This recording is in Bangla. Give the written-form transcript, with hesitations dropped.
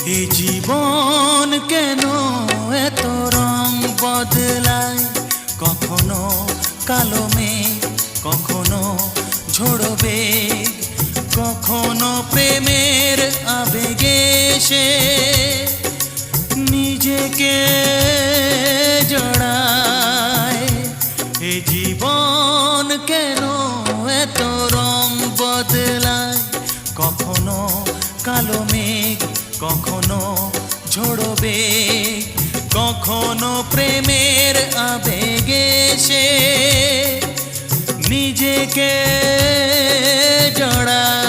এ জীবন কেন এত রং বদলায়, কখনো কালো মেঘ, কখনো ঝোড়ো বেগ, কখনো প্রেমের আবেগে সে নিজেকে জড়ায়। এ জীবন কেন এত রং বদলায়, কখনো কালো মেঘ, কখনো ঝোড়ো বেগ, কখনো প্রেমের আবেগে সে নিজেকে জড়ায়।